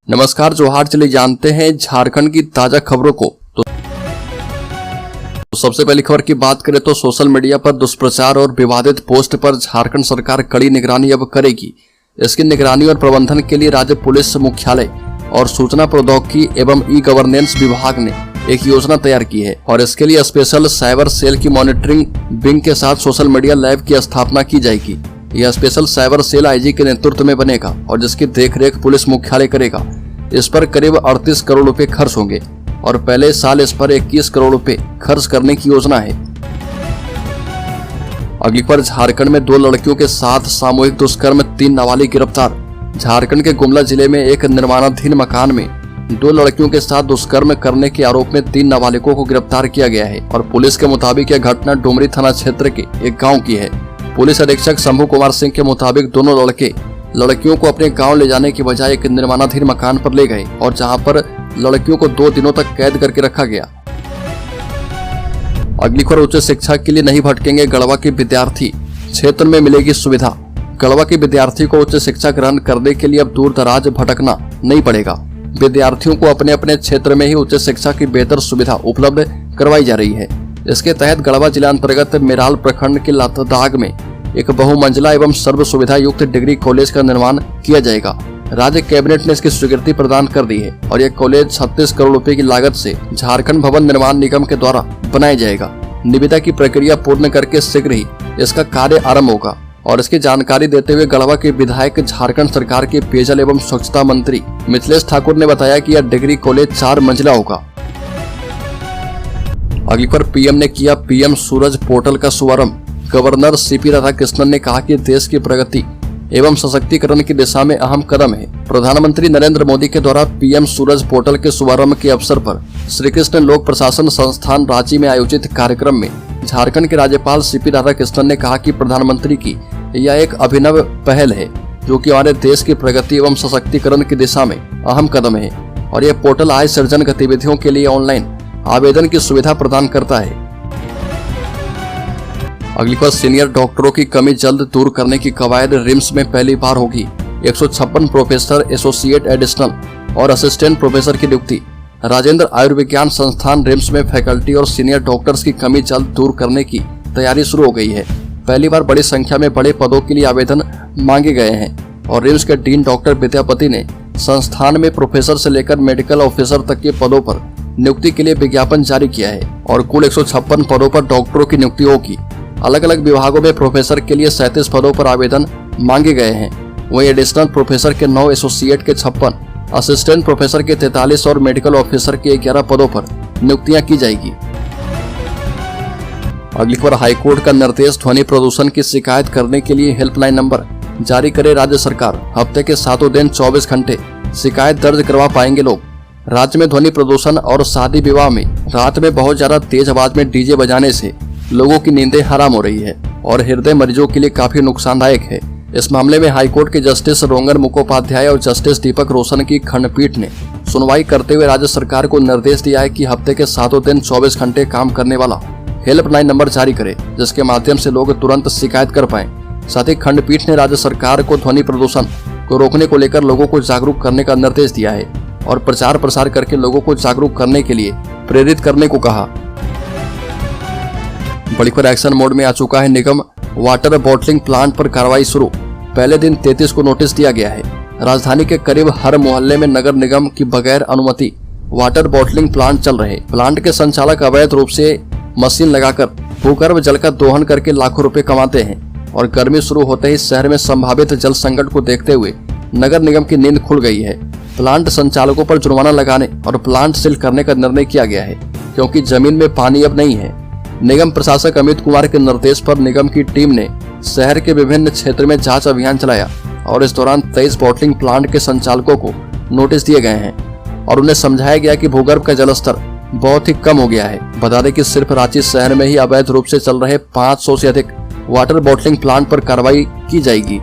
नमस्कार जोहार। चलिए जानते हैं झारखंड की ताजा खबरों को। तो सबसे पहली खबर की बात करें तो सोशल मीडिया पर दुष्प्रचार और विवादित पोस्ट पर झारखंड सरकार कड़ी निगरानी अब करेगी। इसकी निगरानी और प्रबंधन के लिए राज्य पुलिस मुख्यालय और सूचना प्रौद्योगिकी एवं ई गवर्नेंस विभाग ने एक योजना तैयार की है और इसके लिए स्पेशल साइबर सेल की मॉनिटरिंग विंग के साथ सोशल मीडिया लैब की स्थापना की जाएगी। यह स्पेशल साइबर सेल आईजी के नेतृत्व में बनेगा और जिसकी देखरेख पुलिस मुख्यालय करेगा। इस पर करीब 38 करोड़ रुपए खर्च होंगे और पहले साल इस पर 21 करोड़ रुपए खर्च करने की योजना है। अगली पर झारखंड में 2 लड़कियों के साथ सामूहिक दुष्कर्म, 3 नाबालिग गिरफ्तार। झारखंड के गुमला जिले में एक निर्माणाधीन मकान में 2 लड़कियों के साथ दुष्कर्म करने के आरोप में 3 नाबालिगों को गिरफ्तार किया गया है और पुलिस के मुताबिक यह घटना डुमरी थाना क्षेत्र के एक गाँव की है। पुलिस अधीक्षक शंभू कुमार सिंह के मुताबिक दोनों लड़के लड़कियों को अपने गांव ले जाने की बजाय एक निर्माणाधीन मकान पर ले गए और जहां पर लड़कियों को 2 दिनों तक कैद करके रखा गया। अगली खबर, उच्च शिक्षा के लिए नहीं भटकेंगे गढ़वा के विद्यार्थी, क्षेत्र में मिलेगी सुविधा। गढ़वा के विद्यार्थी को उच्च शिक्षा ग्रहण करने के लिए अब दूर दराज भटकना नहीं पड़ेगा। विद्यार्थियों को अपने अपने क्षेत्र में ही उच्च शिक्षा की बेहतर सुविधा उपलब्ध करवाई जा रही है। इसके तहत गढ़वा जिला अंतर्गत मेराल प्रखंड के लातदाग में एक बहुमंजिला एवं सर्व सुविधा युक्त डिग्री कॉलेज का निर्माण किया जाएगा। राज्य कैबिनेट ने इसकी स्वीकृति प्रदान कर दी है और यह कॉलेज 36 करोड़ रुपए की लागत से झारखंड भवन निर्माण निगम के द्वारा बनाया जाएगा। निविदा की प्रक्रिया पूर्ण करके शीघ्र ही इसका कार्य आरंभ होगा और इसकी जानकारी देते हुए गढ़वा के विधायक झारखंड सरकार के पेयजल एवं स्वच्छता मंत्री मिथिलेश ठाकुर ने बताया कि यह डिग्री कॉलेज 4 मंजिला होगा। अगली पर पीएम ने किया पीएम सूरज पोर्टल का शुभारंभ। गवर्नर सीपी राधाकृष्णन ने कहा कि देश की प्रगति एवं सशक्तिकरण की दिशा में अहम कदम है। प्रधानमंत्री नरेंद्र मोदी के द्वारा पीएम सूरज पोर्टल के शुभारंभ के अवसर पर श्री कृष्ण लोक प्रशासन संस्थान रांची में आयोजित कार्यक्रम में झारखंड के राज्यपाल सीपी राधाकृष्णन ने कहा कि प्रधानमंत्री की यह एक अभिनव पहल है जो कि हमारे देश की प्रगति एवं सशक्तिकरण की दिशा में अहम कदम है और यह पोर्टल आय सृजन गतिविधियों के लिए ऑनलाइन आवेदन की सुविधा प्रदान करता है। अगली बार, सीनियर डॉक्टरों की कमी जल्द दूर करने की कवायद रिम्स में पहली बार होगी। 156 प्रोफेसर, एसोसिएट, एडिशनल और असिस्टेंट प्रोफेसर की नियुक्ति। राजेंद्र आयुर्विज्ञान संस्थान रिम्स में फैकल्टी और सीनियर डॉक्टर्स की कमी जल्द दूर करने की तैयारी शुरू हो गई है। पहली बार बड़ी संख्या में बड़े पदों के लिए आवेदन मांगे गए हैं और रिम्स के डीन डॉक्टर विद्यापति ने संस्थान में प्रोफेसर से लेकर मेडिकल ऑफिसर तक के पदों पर नियुक्ति के लिए विज्ञापन जारी किया है और कुल 156 पदों पर डॉक्टरों की नियुक्ति होगी। अलग अलग विभागों में प्रोफेसर के लिए 37 पदों पर आवेदन मांगे गए हैं। वहीं एडिशनल प्रोफेसर के 9, एसोसिएट के 56, असिस्टेंट प्रोफेसर के 43 और मेडिकल ऑफिसर के 11 पदों पर नियुक्तियां की जाएगी। अगली खबर, हाईकोर्ट का निर्देश, ध्वनि प्रदूषण की शिकायत करने के लिए हेल्पलाइन नंबर जारी करे राज्य सरकार। हफ्ते के 7 दिन 24 घंटे शिकायत दर्ज करवा पाएंगे लोग। राज्य में ध्वनि प्रदूषण और शादी विवाह में रात में बहुत ज्यादा तेज आवाज में डीजे बजाने से लोगों की नींदें हराम हो रही है और हृदय मरीजों के लिए काफी नुकसानदायक है। इस मामले में हाईकोर्ट के जस्टिस रोंगन मुखोपाध्याय और जस्टिस दीपक रोशन की खंडपीठ ने सुनवाई करते हुए राज्य सरकार को निर्देश दिया है कि हफ्ते के 7 दिन 24 घंटे काम करने वाला हेल्पलाइन नंबर जारी करे जिसके माध्यम से लोग तुरंत शिकायत कर पाए। साथ ही खंडपीठ ने राज्य सरकार को ध्वनि प्रदूषण को रोकने को लेकर लोगों को जागरूक करने का निर्देश दिया है और प्रचार प्रसार करके लोगों को जागरूक करने के लिए प्रेरित करने को कहा। बड़ी खबर, एक्शन मोड में आ चुका है निगम। वाटर बॉटलिंग प्लांट पर कार्रवाई शुरू। पहले दिन 33 को नोटिस दिया गया है। राजधानी के करीब हर मोहल्ले में नगर निगम की बगैर अनुमति वाटर बॉटलिंग प्लांट चल रहे। प्लांट के संचालक अवैध रूप से मशीन लगाकर भूगर्भ जल का दोहन करके लाखों रुपए कमाते हैं और गर्मी शुरू होते ही शहर में संभावित जल संकट को देखते हुए नगर निगम की नींद खुल गई है। प्लांट संचालकों पर जुर्माना लगाने और प्लांट सील करने का निर्णय किया गया है क्योंकि जमीन में पानी अब नहीं है। निगम प्रशासक अमित कुमार के निर्देश पर निगम की टीम ने शहर के विभिन्न क्षेत्र में जांच अभियान चलाया और इस दौरान 23 बॉटलिंग प्लांट के संचालकों को नोटिस दिए गए हैं और उन्हें समझाया गया कि भूगर्भ का जलस्तर बहुत ही कम हो गया है। बता दें कि सिर्फ रांची शहर में ही अवैध रूप से चल रहे 500 से अधिक वाटर बॉटलिंग प्लांट पर कार्रवाई की जाएगी।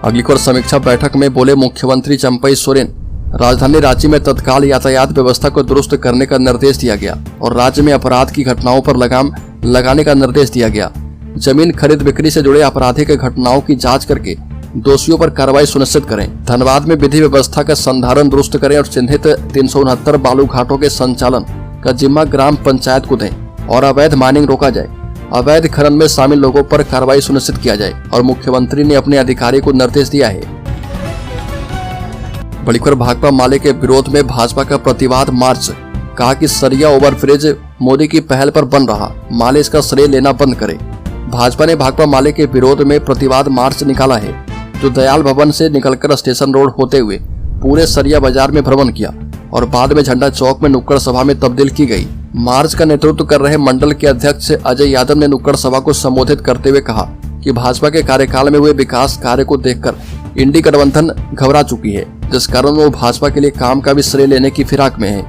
अगली खबर, समीक्षा बैठक में बोले मुख्यमंत्री चंपई सोरेन। राजधानी रांची में तत्काल यातायात व्यवस्था को दुरुस्त करने का निर्देश दिया गया और राज्य में अपराध की घटनाओं पर लगाम लगाने का निर्देश दिया गया। जमीन खरीद बिक्री से जुड़े आपराधिक घटनाओं की जांच करके दोषियों पर कार्रवाई सुनिश्चित करें। धनबाद में विधि व्यवस्था का संधारण दुरुस्त करें और चिन्हित 369 बालू घाटों के संचालन का जिम्मा ग्राम पंचायत को दें और अवैध माइनिंग रोका जाए। अवैध खनन में शामिल लोगों पर कार्रवाई सुनिश्चित किया जाए और मुख्यमंत्री ने अपने अधिकारी को निर्देश दिया है। बड़ीखर भाकपा माले के विरोध में भाजपा का प्रतिवाद मार्च। कहा कि सरिया ओवरब्रिज मोदी की पहल पर बन रहा, माले इसका श्रेय लेना बंद करे। भाजपा ने भाकपा माले के विरोध में प्रतिवाद मार्च निकाला है, जो दयाल भवन से निकलकर स्टेशन रोड होते हुए पूरे सरिया बाजार में भ्रमण किया और बाद में झंडा चौक में नुक्कड़ सभा में तब्दील की गई। मार्च का नेतृत्व कर रहे मंडल के अध्यक्ष अजय यादव ने नुक्कड़ सभा को संबोधित करते हुए कहा कि भाजपा के कार्यकाल में हुए विकास कार्य को देखकर इंडी गठबंधन घबरा चुकी है, जिस कारण वो भाजपा के लिए काम का भी श्रेय लेने की फिराक में है।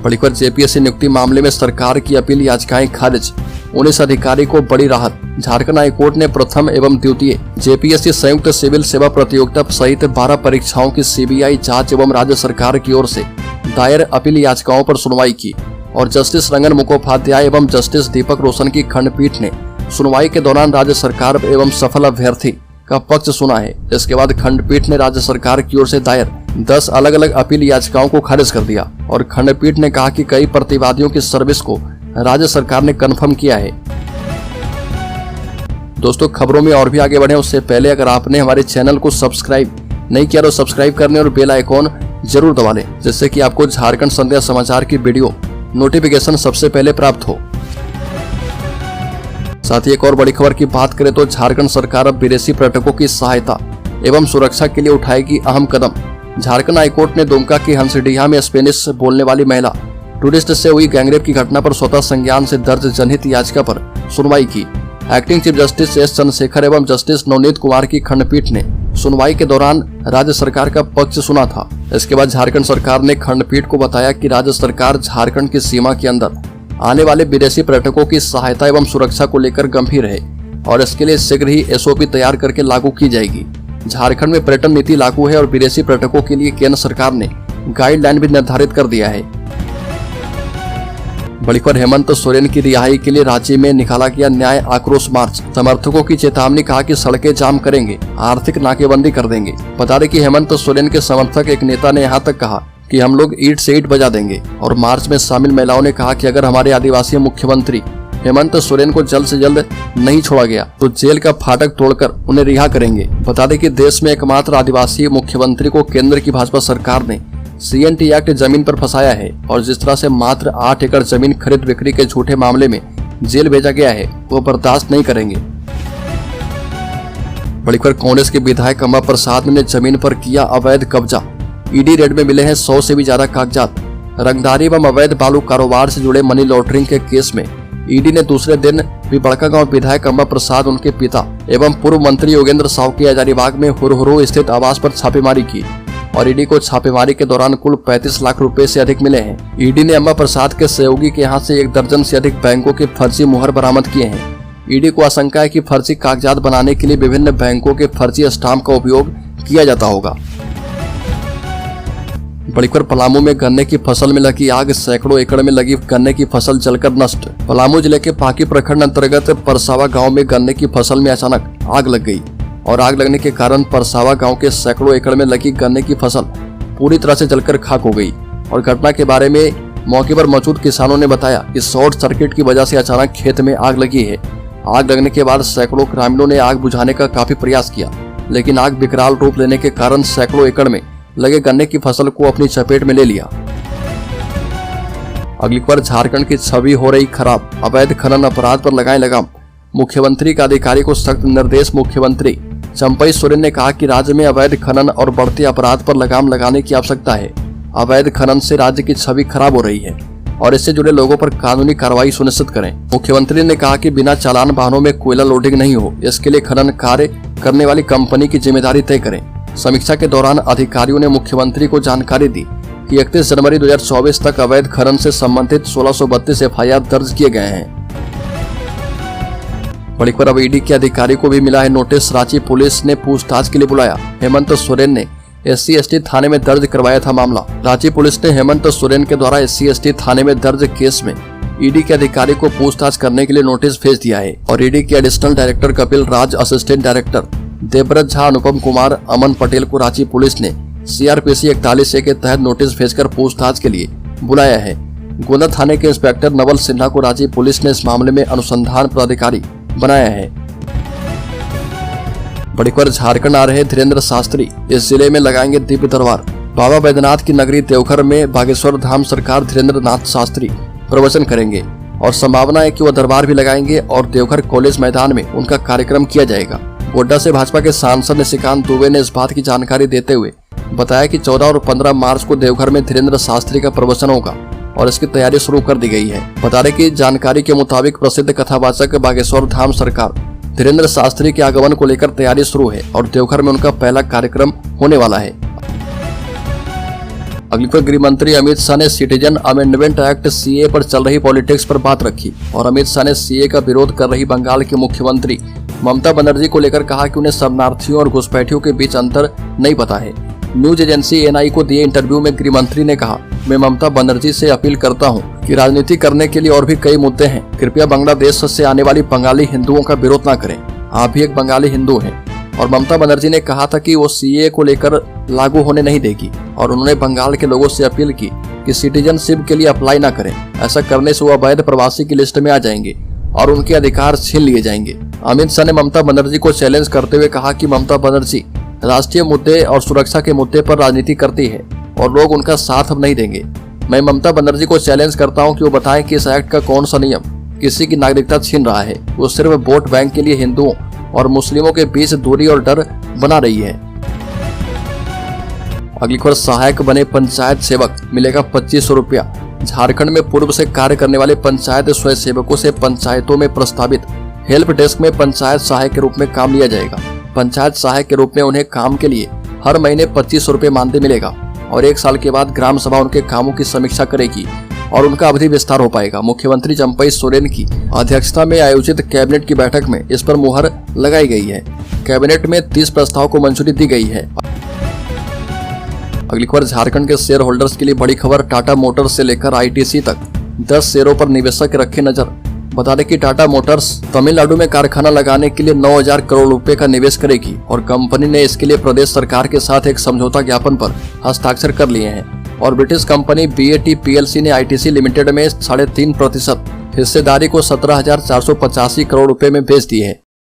बड़ीखर जेपीएससी नियुक्ति मामले में सरकार की अपील याचिकाएं खारिज, 19 अधिकारी को बड़ी राहत। झारखंड हाईकोर्ट ने प्रथम एवं द्वितीय जेपीएससी संयुक्त सिविल सेवा प्रतियोगिता सहित 12 परीक्षाओं की सीबीआई जांच एवं राज्य सरकार की ओर से दायर अपील याचिकाओं पर सुनवाई की और जस्टिस रंगन मुखोपाध्याय एवं जस्टिस दीपक रोशन की खंडपीठ ने सुनवाई के दौरान राज्य सरकार एवं सफल अभ्यर्थी का पक्ष सुना है। इसके बाद खंडपीठ ने राज्य सरकार की ओर से दायर 10 अलग अलग अपील याचिकाओं को खारिज कर दिया और खंडपीठ ने कहा कि कई प्रतिवादियों की सर्विस को राज्य सरकार ने कंफर्म किया है। दोस्तों, खबरों में और भी आगे बढ़े उससे पहले अगर आपने हमारे चैनल को सब्सक्राइब नहीं किया तो सब्सक्राइब करने और बेल आइकॉन जरूर दबा लें, जिससे कि आपको झारखंड संध्या समाचार की वीडियो नोटिफिकेशन सबसे पहले प्राप्त हो। साथ ही एक और बड़ी खबर की बात करें तो झारखंड सरकार अब विदेशी पर्यटकों की सहायता एवं सुरक्षा के लिए उठाएगी अहम कदम। झारखंड हाईकोर्ट ने दुमका की हंसडीहा में स्पेनिश बोलने वाली महिला टूरिस्ट से हुई गैंगरेप की घटना पर स्वतः संज्ञान से दर्ज जनहित याचिका पर सुनवाई की। Acting chief justice S Chandrashekhar एवं जस्टिस नवनीत कुमार की खंडपीठ ने सुनवाई के दौरान राज्य सरकार का पक्ष सुना था। इसके बाद झारखंड सरकार ने खंडपीठ को बताया कि राज्य सरकार झारखंड की सीमा के अंदर आने वाले विदेशी पर्यटकों की सहायता एवं सुरक्षा को लेकर गंभीर है और इसके लिए शीघ्र ही एसओपी तैयार करके लागू की जाएगी। झारखंड में पर्यटन नीति लागू है और विदेशी पर्यटकों के लिए केंद्र सरकार ने गाइडलाइन भी निर्धारित कर दिया है। बड़ीखर हेमंत सोरेन की रिहाई के लिए राज्य में निकाला गया न्याय आक्रोश मार्च। समर्थकों की चेतावनी, कहा कि सड़कें जाम करेंगे, आर्थिक नाकेबंदी कर देंगे। बता दें कि हेमंत सोरेन के समर्थक एक नेता ने यहाँ तक कहा कि हम लोग ईंट से ईंट बजा देंगे और मार्च में शामिल महिलाओं ने कहा कि अगर हमारे आदिवासी मुख्यमंत्री हेमंत सोरेन को जल्द से जल्द नहीं छोड़ा गया तो जेल का फाटक तोड़कर उन्हें रिहा करेंगे। बता दें कि देश में एकमात्र आदिवासी मुख्यमंत्री को केंद्र की भाजपा सरकार ने CNT एक्ट जमीन पर फंसाया है और जिस तरह से मात्र 8 एकड़ जमीन खरीद बिक्री के झूठे मामले में जेल भेजा गया है वो बर्दाश्त नहीं करेंगे। बड़ीखर कांग्रेस के विधायक अम्बा प्रसाद ने जमीन पर किया अवैध कब्जा। ईडी रेड में मिले हैं 100 से भी ज्यादा कागजात। रंगदारी एवं अवैध बालू कारोबार से जुड़े मनी लॉन्ड्रिंग के केस में ईडी ने दूसरे दिन भी बड़कागांव विधायक अम्बा प्रसाद, उनके पिता एवं पूर्व मंत्री योगेंद्र साहू के हजारीबाग में हुरहुरु स्थित आवास पर छापेमारी की और ईडी को छापेमारी के दौरान कुल 35 लाख रुपए से अधिक मिले हैं। ईडी ने अम्बा प्रसाद के सहयोगी के यहाँ से 1 दर्जन से अधिक बैंकों के फर्जी मुहर बरामद किए हैं। ईडी को आशंका है कि फर्जी कागजात बनाने के लिए विभिन्न बैंकों के फर्जी स्टाम्प का उपयोग किया जाता होगा। बड़ीखर पलामू में गन्ने की फसल में लगी आग, सैकड़ों एकड़ में लगी गन्ने की फसल जलकर नष्ट। पलामू जिले के पाकी प्रखंड अंतर्गत परसावा गांव में गन्ने की फसल में अचानक आग लग गई और आग लगने के कारण परसावा गांव के सैकड़ों एकड़ में लगी गन्ने की फसल पूरी तरह से जलकर खाक हो गई। और घटना के बारे में मौके पर मौजूद किसानों ने बताया कि शॉर्ट सर्किट की वजह से अचानक खेत में आग लगी है। आग लगने के बाद सैकड़ों ग्रामीणों ने आग बुझाने का काफी प्रयास किया, लेकिन आग विकराल रूप लेने के कारण सैकड़ों एकड़ में लगे गन्ने की फसल को अपनी चपेट में ले लिया। अगली बार झारखंड की छवि हो रही खराब, अवैध खनन अपराध पर लगाएं लगाम। मुख्यमंत्री का अधिकारी को सख्त निर्देश। मुख्यमंत्री चंपई सोरेन ने कहा कि राज्य में अवैध खनन और बढ़ते अपराध पर लगाम लगाने की आवश्यकता है। अवैध खनन से राज्य की छवि खराब हो रही है और इससे जुड़े लोगों पर कानूनी कार्रवाई सुनिश्चित करें। मुख्यमंत्री ने कहा कि बिना चालान वाहनों में कोयला लोडिंग नहीं हो, इसके लिए खनन कार्य करने वाली कंपनी की जिम्मेदारी तय करें। समीक्षा के दौरान अधिकारियों ने मुख्यमंत्री को जानकारी दी कि 31 जनवरी 2024 तक अवैध खनन से संबंधित 1632 FIR दर्ज किए गए हैं। बड़ीखर अब ईडी के अधिकारी को भी मिला है नोटिस। रांची पुलिस ने पूछताछ के लिए बुलाया। हेमंत सोरेन ने SC/ST थाने में दर्ज करवाया था मामला। रांची पुलिस ने हेमंत सोरेन के द्वारा SC/ST थाने में दर्ज केस में ईडी के अधिकारी को पूछताछ करने के लिए नोटिस भेज दिया है और ईडी के एडिशनल डायरेक्टर कपिल राज, असिस्टेंट डायरेक्टर देवव्रत झा, अनुपम कुमार, अमन पटेल को रांची पुलिस ने CRPC 41A के तहत नोटिस भेजकर पूछताछ के लिए बुलाया है। गोंदा थाने के इंस्पेक्टर नवल सिन्हा को रांची पुलिस ने इस मामले में अनुसंधान पदाधिकारी बनाया है। बड़ी खबर, झारखंड आ रहे धीरेन्द्र शास्त्री, इस जिले में लगाएंगे दिव्य दरबार। बाबा बैद्यनाथ की नगरी देवघर में बागेश्वर धाम सरकार धीरेन्द्र नाथ शास्त्री प्रवचन करेंगे और संभावना है कि वह दरबार भी लगाएंगे और देवघर कॉलेज मैदान में उनका कार्यक्रम किया जाएगा। गोड्डा से भाजपा के सांसद निशिकांत दुबे ने इस बात की जानकारी देते हुए बताया कि 14 और 15 मार्च को देवघर में धीरेन्द्र शास्त्री का प्रवचन होगा और इसकी तैयारी शुरू कर दी गई है। बता दें कि जानकारी के मुताबिक प्रसिद्ध कथावाचक बागेश्वर धाम सरकार धीरेन्द्र शास्त्री के आगमन को लेकर तैयारी शुरू है और देवघर में उनका पहला कार्यक्रम होने वाला है। अगली खबर, गृह मंत्री अमित शाह ने सिटीजन अमेंडमेंट एक्ट CA पर चल रही पॉलिटिक्स पर बात रखी और अमित शाह ने CA का विरोध कर रही बंगाल की मुख्यमंत्री ममता बनर्जी को लेकर कहा कि उन्हें शरणार्थियों और घुसपैठियों के बीच अंतर नहीं पता है। न्यूज एजेंसी NI को दिए इंटरव्यू में गृह मंत्री ने कहा, मैं ममता बनर्जी से अपील करता हूं कि राजनीति करने के लिए और भी कई मुद्दे हैं। कृपया बांग्लादेश से आने वाली बंगाली हिंदुओं का विरोध न करें। आप भी एक बंगाली हिंदू हैं। और ममता बनर्जी ने कहा था कि वो CA को लेकर लागू होने नहीं देगी और उन्होंने बंगाल के लोगों से अपील की कि सिटीजनशिप के लिए अप्लाई न करें। ऐसा करने से वो अवैध प्रवासी की लिस्ट में आ जाएंगे और उनके अधिकार छीन लिए जाएंगे। अमित शाह ने ममता बनर्जी को चैलेंज करते हुए कहा कि ममता बनर्जी राष्ट्रीय मुद्दे और सुरक्षा के मुद्दे पर राजनीति करती है और लोग उनका साथ अब नहीं देंगे। मैं ममता बनर्जी को चैलेंज करता हूं कि वो बताएं कि इस एक्ट का कौन सा नियम किसी की नागरिकता छीन रहा है। वो सिर्फ वोट बैंक के लिए हिंदुओं और मुस्लिमों के बीच दूरी और डर बना रही है। अगली खबर, सहायक बने पंचायत सेवक मिलेगा 2500 रुपया। झारखंड में पूर्व से कार्य करने वाले पंचायत स्वयंसेवकों से पंचायतों में प्रस्तावित हेल्प डेस्क में पंचायत सहायक के रूप में काम लिया जाएगा। पंचायत सहायक के रूप में उन्हें काम के लिए हर महीने 2500 रुपये मानदेय मिलेगा और 1 साल के बाद ग्राम सभा उनके कामों की समीक्षा करेगी और उनका अवधि विस्तार हो पाएगा। मुख्यमंत्री चंपई सोरेन की अध्यक्षता में आयोजित कैबिनेट की बैठक में इस पर मुहर लगाई गई है। कैबिनेट में 30 प्रस्ताव को मंजूरी दी गई है। अगली खबर, झारखंड के शेयर होल्डर्स के लिए बड़ी खबर, टाटा मोटर्स से लेकर ITC तक 10 शेयरों पर निवेशक रखे नजर। बता दें कि टाटा मोटर्स तमिलनाडु में कारखाना लगाने के लिए 9000 करोड़ रुपए का निवेश करेगी और कंपनी ने इसके लिए प्रदेश सरकार के साथ एक समझौता ज्ञापन पर हस्ताक्षर कर लिए हैं। और ब्रिटिश कंपनी BAT PLC ने ITC लिमिटेड में 3.5% हिस्सेदारी को 17,485 करोड़ रुपए में बेच दी है।